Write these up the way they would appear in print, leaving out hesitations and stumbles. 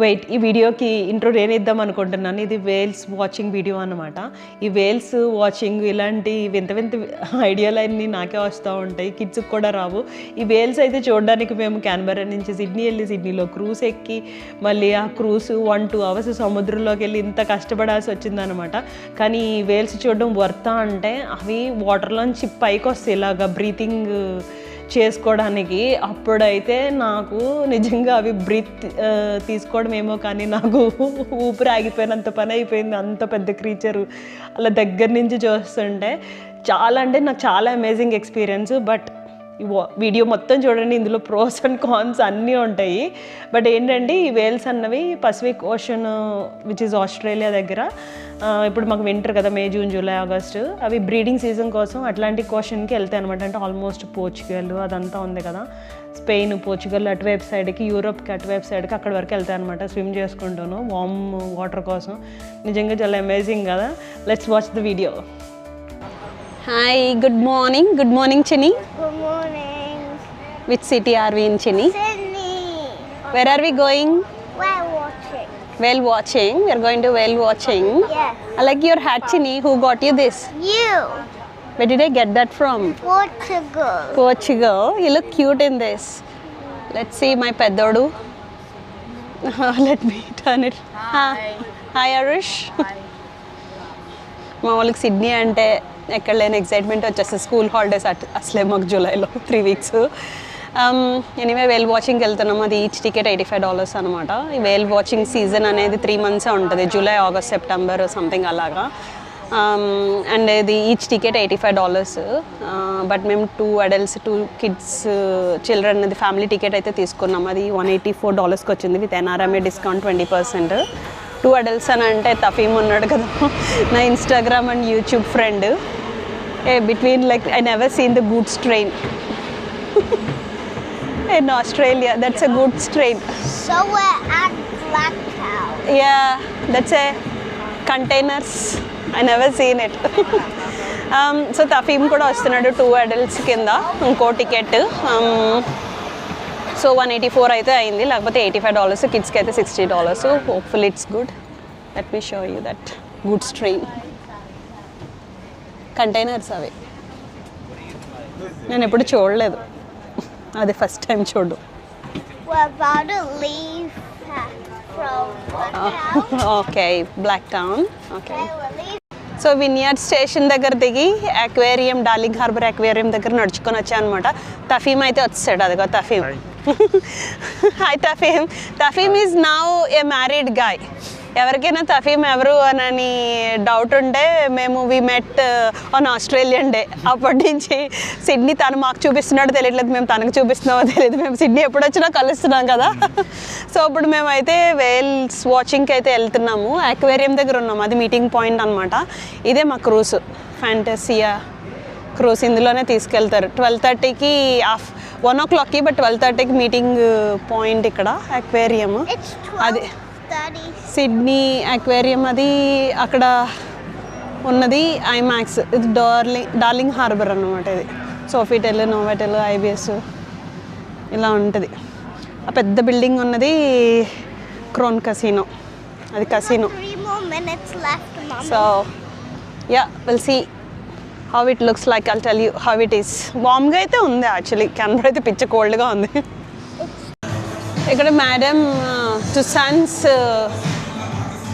Wait ఈ వీడియోకి intro నేనిద్దాం అనుకుంటున్నాను. ఇది వేల్స్ వాచింగ్ వీడియో అనమాట. ఈ వేల్స్ వాచింగ్ ఇలాంటి వింత వింత ఐడియాలన్నీ నాకే వస్తూ ఉంటాయి, కిడ్స్కి కూడా రావు. ఈ వేల్స్ అయితే చూడడానికి మేము క్యాన్బెరా నుంచి సిడ్నీ వెళ్ళి సిడ్నీలో క్రూజ్ ఎక్కి మళ్ళీ ఆ క్రూజ్ 1-2 అవర్స్ సముద్రంలోకి వెళ్ళి ఇంత కష్టపడాల్సి వచ్చిందనమాట. కానీ ఈ వేల్స్ చూడడం వర్తా అంటే అవి వాటర్లోంచి పైకి వస్తాయి ఇలాగా బ్రీతింగ్ చేసుకోవడానికి. అప్పుడైతే నాకు నిజంగా అవి బ్రీత్ తీసుకోవడం ఏమో కానీ నాకు ఊపిరి ఆగిపోయినంత పని అయిపోయింది. అంత పెద్ద క్రీచరు అలా దగ్గర నుంచి చూస్తుంటే చాలా అంటే నాకు చాలా అమేజింగ్ ఎక్స్పీరియన్స్. బట్ ఈ వీడియో మొత్తం చూడండి, ఇందులో ప్రోస్ అండ్ కాన్స్ అన్నీ ఉంటాయి. బట్ ఏంటంటే ఈ వేల్స్ అన్నవి Pacific ocean which is Australia దగ్గర, ఇప్పుడు మాకు వింటర్ కదా, మే జూన్ జూలై ఆగస్టు, అవి బ్రీడింగ్ సీజన్ కోసం అట్లాంటిక్ ఓషన్కి వెళ్తాయి అనమాట. అంటే ఆల్మోస్ట్ పోర్చుగల్ అదంతా ఉంది కదా, స్పెయిన్ పోర్చుగల్ అటువైపు సైడ్కి, యూరోప్కి అటువైపు సైడ్కి అక్కడి వరకు వెళ్తాయి అనమాట స్విమ్ చేసుకుంటాను వామ్ వాటర్ కోసం. నిజంగా చాలా అమేజింగ్ కదా. Let's watch the video. Hi, good morning. Good morning, Chinny. Good morning. Which city are we in, Chinny? Sydney. Where are we going? We're watching. Whale watching. We are going to whale watching. Yes. I like your hat, Chinny. Who got you this? You. Where did I get that from? Portugal. Portugal. You look cute in this. Let's see my peddodu. Let me turn it. Hi. Hi, Arish. Hi. మా వాళ్ళకి Sydney అంటే ఎక్కడ లేని excitement వచ్చేస్తుంది. School holidays అసలే మాకు జూలైలో 3 weeks. Anyway వేల్ వాచింగ్కి వెళ్తున్నాము. అది ఈచ్ టికెట్ $85 అనమాట. ఈ వేల్ వాచింగ్ సీజన్ అనేది 3 months ఉంటుంది, జూలై ఆగస్ట్ సెప్టెంబర్ సంథింగ్ అలాగా. అండ్ ఇది ఈచ్ టికెట్ $85. బట్ మేము 2 adults 2 kids చిల్డ్రన్ అది ఫ్యామిలీ టికెట్ అయితే తీసుకున్నాం. అది $184కి వచ్చింది విత్ NRMA డిస్కౌంట్ 20%. 2 adults అని అంటే తఫీమ్ ఉన్నాడు కదా, నా Instagram and YouTube friend. Between like I never seen the goods train in Australia. That's a goods train. So we're at Blacktown. Yeah, that's a containers. I never seen it. So Tafeem కూడా వస్తున్నాడు 2 adults కింద ఇంకో ticket. So 184 అయితే అయింది, లేకపోతే $85. కిడ్స్కి అయితే $60. Hopefully it's good. Let me show you that goods train. Containers అవి నేను ఎప్పుడు చూడలేదు, అది ఫస్ట్ టైం చూడు. We're about to leave from Blacktown. Okay, Blacktown. Okay, We're leaving. So Vineyard station దగ్గర దిగి అక్వేరియం, డార్లింగ్ హార్బర్ అక్వేరియం దగ్గర నడుచుకొని వచ్చా అనమాట. తఫీమ్ అయితే వచ్చాడు, అదిగో Tafeem. Hi Tafeem. Tafeem is now a married guy. ఎవరికైనా తఫీమ్ ఎవరు అని డౌట్ ఉంటే మేము we met on Australian day. అప్పటి నుంచి సిడ్నీ తను మాకు చూపిస్తున్నాడో తెలియట్లేదు, మేము తనకు చూపిస్తున్నామో తెలియదు. మేము సిడ్నీ ఎప్పుడు వచ్చినా కలుస్తున్నాం కదా. సో ఇప్పుడు మేమైతే వేల్స్ వాచింగ్కి అయితే వెళ్తున్నాము. అక్వేరియం దగ్గర ఉన్నాము, అది మీటింగ్ పాయింట్ అనమాట. ఇదే మా క్రూజ్, ఫ్యాంటసియా క్రూజ్. ఇందులోనే తీసుకెళ్తారు. 12:30కి 1 o'clockకి, బట్ 12:30కి మీటింగ్ పాయింట్ ఇక్కడ అక్వేరియం. It's అది 12:30. సిడ్నీ అక్వేరియం, అది అక్కడ ఉన్నది ఐమాక్స్. ఇది డార్లింగ్ హార్బర్ అన్నమాట. ఇది సోఫిటెల్, నోవాటెల్, IBS ఇలా ఉంటుంది. ఆ పెద్ద బిల్డింగ్ ఉన్నది క్రోన్ కసినో, అది కసినో. 3 more minutes left, Mama. So yeah, will see how it looks like. I'll tell you how it is. వామ్గా అయితే ఉంది యాక్చువల్లీ, కెనబరా అయితే పిచ్చ కోల్డ్గా ఉంది. ఇక్కడ మేడం టుసాన్స్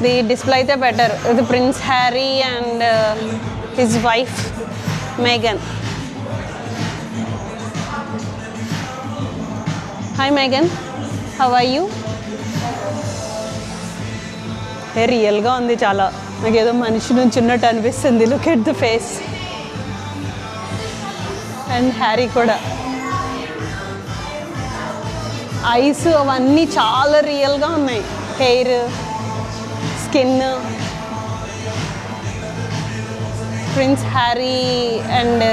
ది డిస్ప్లే అయితే బెటర్. ఇది prince Harry and his wife Megan. Hi Megan, how are you? రియల్గా ఉంది చాలా, నాకు ఏదో మనిషి నుంచి ఉన్నట్టు అనిపిస్తుంది. Look at the face. And Harry కూడా, ఐస్ అవన్నీ చాలా రియల్గా ఉన్నాయి. Hair, skin. Prince Harry and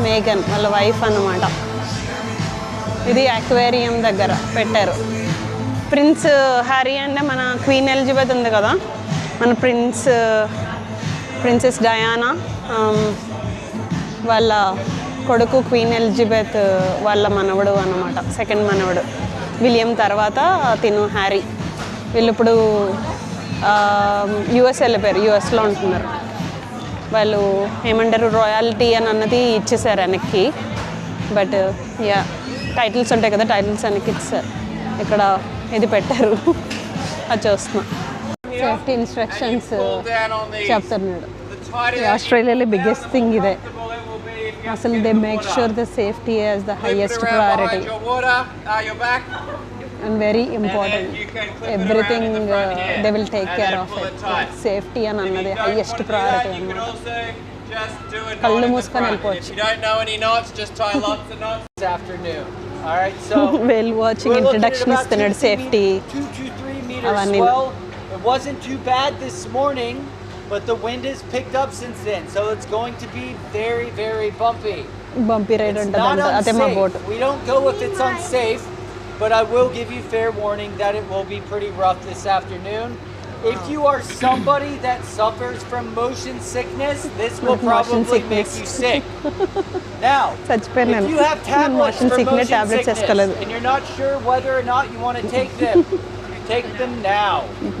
Megan వాళ్ళ వైఫ్ అన్నమాట. ఇది అక్వేరియం దగ్గర పెట్టారు. ప్రిన్స్ హ్యారీ అంటే మన క్వీన్ ఎలిజబెత్ ఉంది కదా, మన ప్రిన్సెస్ డయానా వాళ్ళ కొడుకు, క్వీన్ ఎలిజబెత్ వాళ్ళ మనవడు అన్నమాట, సెకండ్ మనవడు. విలియం తర్వాత తిను హ్యారీ. వీళ్ళు ఇప్పుడు యూఎస్ వెళ్ళిపోయారు, యూఎస్లో ఉంటున్నారు. వాళ్ళు ఏమంటారు రాయల్టీ అని అన్నది ఇచ్చేసారు వెనక్కి. బట్ యా టైటిల్స్ ఉంటాయి కదా, టైటిల్స్ వెనక్కి ఇచ్చేసారు. ఇక్కడ ఇది పెట్టారు అది చూస్తున్నా. సేఫ్టీ ఇన్స్ట్రక్షన్స్ చెప్తున్నాడు. ఆస్ట్రేలియాలో బిగ్గెస్ట్ థింగ్ ఇదే అసలు. They make sure the safety as the highest priority and very important. Everything they will take care of it. Safety and another highest priority annamata. Kallu moosukoni vellipochu. If you don't know any knots, just tie lots of knots this afternoon. All right, so well watching introduction istunadu safety 2 to 3 meters swell. It wasn't too bad this morning, but the wind has picked up since then, so it's going to be very, very bumpy. bumpy ride It's not untadanta ade ma boat. unsafe. We don't go if it's unsafe, but I will give you fair warning that it will be pretty rough this afternoon. If you are somebody that suffers from motion sickness, this will probably make you sick. Now, if you have tablets for motion sickness and you're not sure whether or not you want to take them, take them now.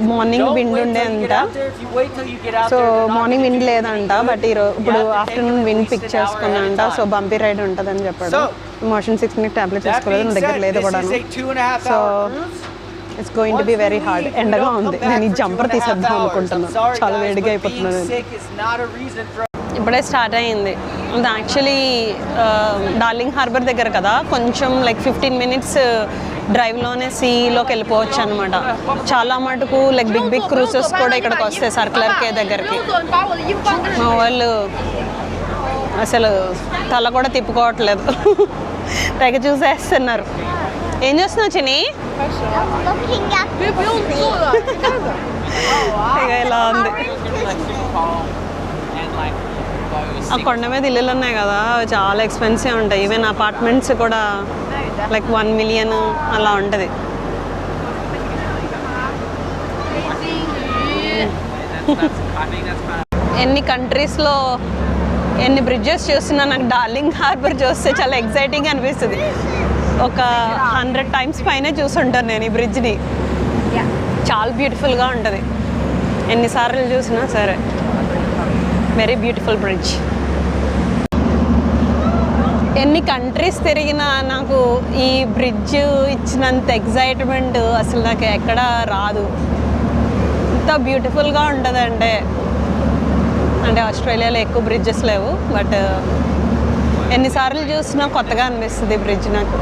Morning Don't wind wait ఉండే till you get అంట. out there. If you wait till you get out so there, they're not morning gonna wind give you లేదంట, food. But ఇప్పుడు afternoon wind pick చేసుకున్నాంట. So bumpy ride ఉంటుందని చెప్పాడు. Motion సిక్స్కి tablets That వేసుకోలేదు, being నా దగ్గర said, లేదు this కూడా. is a 2.5 So, hour cruise. It's going to be very hard. ఎండగా ఉంది, నేను ఈ జంపర్ తీసేద్దాం అనుకుంటున్నాను, చాలా వేడిగా అయిపోతున్నాను. ఇప్పుడే స్టార్ట్ అయ్యింది. ఇది యాక్చువల్లీ డార్లింగ్ హార్బర్ దగ్గర కదా, కొంచెం లైక్ 15 minutes డ్రైవ్లోనే సీలోకి వెళ్ళిపోవచ్చు అనమాట. చాలా మటుకు లైక్ బిగ్ బిగ్ క్రూజెస్ కూడా ఇక్కడికి వస్తాయి సర్కులర్ కే దగ్గరికి. మా వాళ్ళు అసలు తల కూడా తిప్పుకోవట్లేదు, తెగ చూసేస్తున్నారు. ఏం చేస్తున్నావు చిని? Looking at the sea. ఇక ఇలా ఉంది. ఆ కొండ మీద ఇల్లులు ఉన్నాయి కదా, అవి చాలా ఎక్స్పెన్సివ్ ఉంటాయి. ఈవెన్ అపార్ట్మెంట్స్ కూడా లైక్ 1 million అలా ఉంటుంది. ఎన్ని కంట్రీస్లో ఎన్ని బ్రిడ్జెస్ చూస్తున్నా నాకు డార్లింగ్ హార్బర్ చూస్తే చాలా ఎక్సైటింగ్ అనిపిస్తుంది. ఒక 100 times పైనే చూసుంటాను నేను ఈ బ్రిడ్జ్ని. చాలా బ్యూటిఫుల్గా ఉంటుంది, ఎన్నిసార్లు చూసినా సరే. Very beautiful bridge. ఎన్ని కంట్రీస్ తిరిగినా నాకు ఈ బ్రిడ్జ్ ఇచ్చినంత ఎగ్జైట్మెంట్ అసలు నాకు ఎక్కడ రాదు. ఇంత బ్యూటిఫుల్గా ఉంటుంది అంటే ఆస్ట్రేలియాలో ఎక్కువ బ్రిడ్జెస్ లేవు, బట్ ఎన్నిసార్లు చూసినా కొత్తగా అనిపిస్తుంది ఈ బ్రిడ్జ్ నాకు.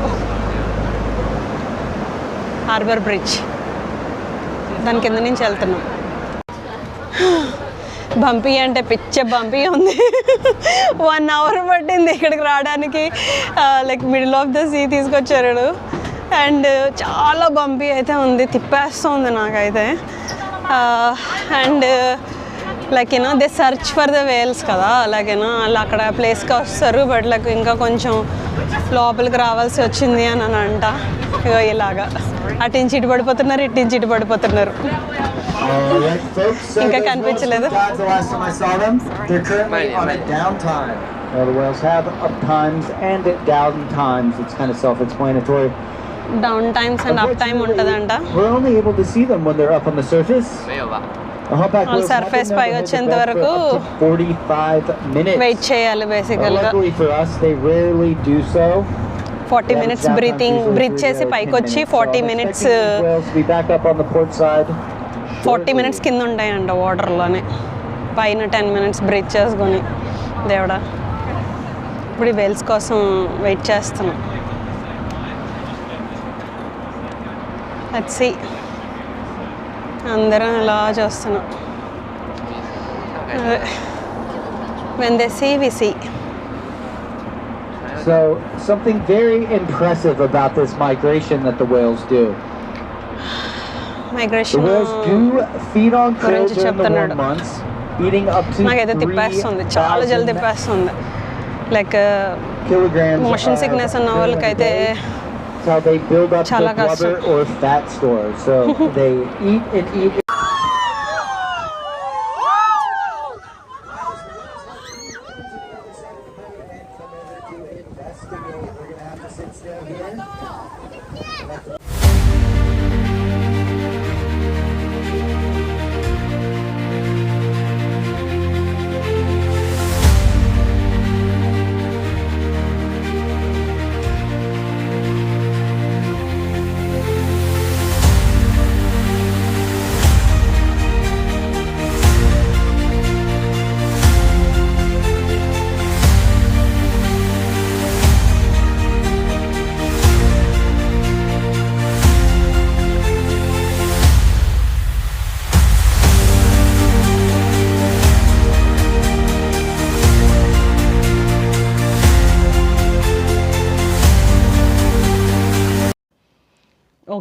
హార్బర్ బ్రిడ్జ్, దాని కింద నుంచి వెళ్తున్నాం. బంపీ అంటే పిచ్చ బంపీ ఉంది. 1 hour పట్టింది ఇక్కడికి రావడానికి. Like middle of the sea తీసుకొచ్చారు. అండ్ చాలా బంపీ అయితే ఉంది, తిప్పేస్తుంది నాకైతే. And like you know they search for the whales కదా, అలాగేనా వాళ్ళు అక్కడ ప్లేస్కి వస్తారు, బట్ లైక్ ఇంకా కొంచెం లోపలికి రావాల్సి వచ్చింది అని అంట. ఇలాగా అటు ఇటు పడిపోతున్నారు, ఇటు ఇటు పడిపోతున్నారు. ఇంకా కనిపించలేదు. The whales have up times and down times. It's kind of self-explanatory. Down times and up time ఉంటుందంట. We're only able to see them when they're up on the surface. వాళ్ళు సర్ఫేస్ పైకి వచ్చేంత వరకు 45 minutes. వెయిట్ చేయాలి బేసికల్గా. Luckily for us, they rarely do so. 40 minutes breath చేసి పైకి వచ్చి 40 minutes 40 minutes కింద ఉంటాయంట వాటర్లోనే, పైన 10 minutes బ్రీత్ చేసుకొని. దేవుడా, ఇప్పుడు ఈ వేల్స్ కోసం వెయిట్ చేస్తున్నాం. లెట్స్ సీ, అందరం ఇలా చూస్తున్నాం. when they see we see. So something very impressive about this migration that the whales do. Migration. The whales do feed on krill during the warm months, eating up to 3,000 like kilograms. Motion sickness ఉన్న వాళ్ళకైతే That's how they build up the blubber or fat stores. So they eat and eat.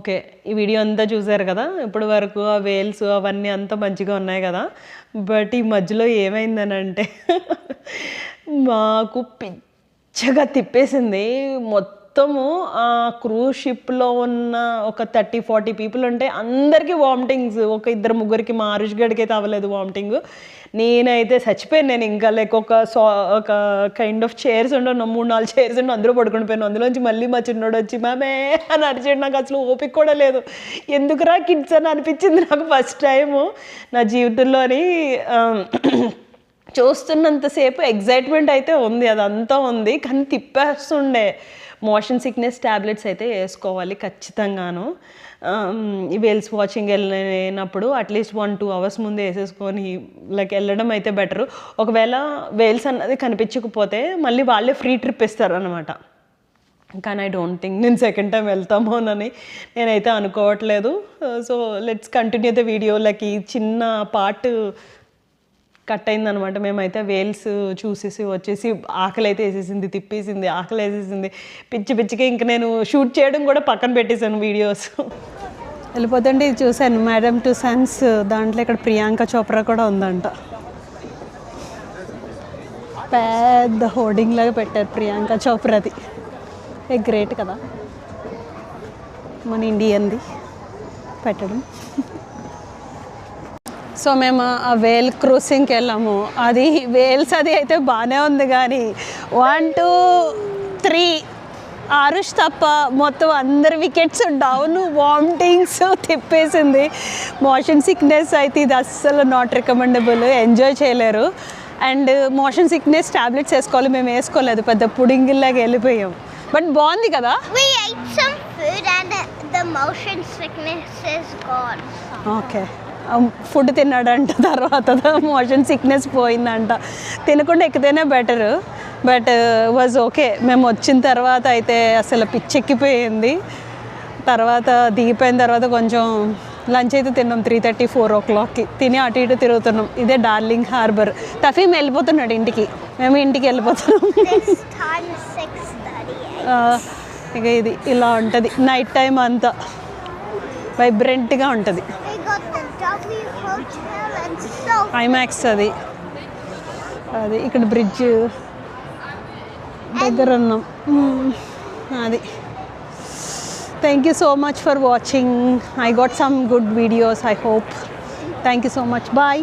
Okay, ఈ video అంతా చూసారు కదా ఇప్పటి వరకు. ఆ Wales అవన్నీ అంతా మంచిగా ఉన్నాయి కదా. బట్ ఈ మధ్యలో ఏమైందనంటే మాకు పిచ్చగా తిప్పేసింది. మొత్తము ఆ క్రూజ్ షిప్లో ఉన్న ఒక 30-40 పీపుల్ ఉంటే అందరికీ వామిటింగ్స్. ఒక 2-3కి మా ఆరుష్ గడికి అయితే అవ్వలేదు వామిటింగ్. నేనైతే చచ్చిపోయాను. నేను ఇంకా లైక్ ఒక కైండ్ ఆఫ్ చైర్స్ ఉండే 3-4 చైర్స్ ఉండి అందరూ పడుకుని పోయాను. అందులోంచి మళ్ళీ మా చిన్నోడు వచ్చి మామే అని అరిచాడు. నాకు అసలు ఓపిక కూడా లేదు. ఎందుకురా కిడ్స్ అని అనిపించింది నాకు ఫస్ట్ టైము నా జీవితంలోని. చూస్తున్నంతసేపు ఎగ్జైట్మెంట్ అయితే ఉంది, అదంతా ఉంది, కానీ తిప్పేస్తుండే. మోషన్ సిక్నెస్ ట్యాబ్లెట్స్ అయితే వేసుకోవాలి ఖచ్చితంగాను. ఈ వేల్స్ వాచింగ్ వెళ్ళినప్పుడు అట్లీస్ట్ 1-2 అవర్స్ ముందే వేసేసుకొని లైక్ వెళ్ళడం అయితే బెటరు. ఒకవేళ వేల్స్ అన్నది కనిపించకపోతే మళ్ళీ వాళ్ళే ఫ్రీ ట్రిప్ ఇస్తారు అనమాట. కానీ ఐ డోంట్ థింక్ నేను సెకండ్ టైం వెళ్తామోనని నేనైతే అనుకోవట్లేదు. So let's continue the video. Like ఈ చిన్న పార్ట్ కట్ అయిందనమాట. మేమైతే వేల్స్ చూసేసి వచ్చేసి ఆకలి అయితే వేసేసింది, తిప్పేసింది, ఆకలి వేసేసింది పిచ్చిగా. ఇంక నేను షూట్ చేయడం కూడా పక్కన పెట్టేశాను వీడియోస్. వెళ్ళిపోతుంటే ఇది చూశాను, మేడమ్ టు సన్స్. దాంట్లో ఇక్కడ ప్రియాంక చోప్రా కూడా ఉందంట. పెద్ద హోర్డింగ్ లాగా పెట్టారు ప్రియాంక చోప్రాది. గ్రేట్ కదా మన ఇండియన్ది పెట్టడం. సో మేము ఆ వేల్ క్రూసింగ్కి వెళ్ళాము. అది వేల్స్ అది అయితే బాగానే ఉంది, కానీ 1, 2, 3 ఆరుష్ తప్ప మొత్తం అందరి వికెట్స్ డౌన్, వామిటింగ్స్, తిప్పేసింది. మోషన్ సిక్నెస్ అయితే ఇది అస్సలు నాట్ రికమెండబుల్, ఎంజాయ్ చేయలేరు. అండ్ మోషన్ సిక్నెస్ ట్యాబ్లెట్స్ వేసుకోవాలి, మేము వేసుకోలేదు, పెద్ద పుడింగిల్లాగా వెళ్ళిపోయాం. బట్ బాగుంది కదా. We ate some food and the motion sickness is gone. Okay, food తిన్నాడంట, తర్వాత మోషన్ సిక్నెస్ పోయిందంట. తినకుండా ఎక్కితేనే బెటరు. But was okay. మేము వచ్చిన తర్వాత అయితే అసలు పిచ్చెక్కిపోయింది. తర్వాత దిగిపోయిన తర్వాత కొంచెం లంచ్ అయితే తిన్నాం 3:30-4 o'clockకి. తిని అటు ఇటు తిరుగుతున్నాం. ఇదే డార్లింగ్ హార్బర్. తఫీమ్ వెళ్ళిపోతున్నాడు ఇంటికి, మేము ఇంటికి వెళ్ళిపోతున్నాం. This time 6:38. ఇక ఇది ఇలా ఉంటుంది నైట్ టైం అంతా, వైబ్రెంట్గా ఉంటుంది. We got the W Hotel and so. IMAX అది ఇక్కడ బ్రిడ్జ్ దగ్గర ఉన్నాం. అది thank you so much for watching. I got some good videos, I hope. Thank you so much. Bye.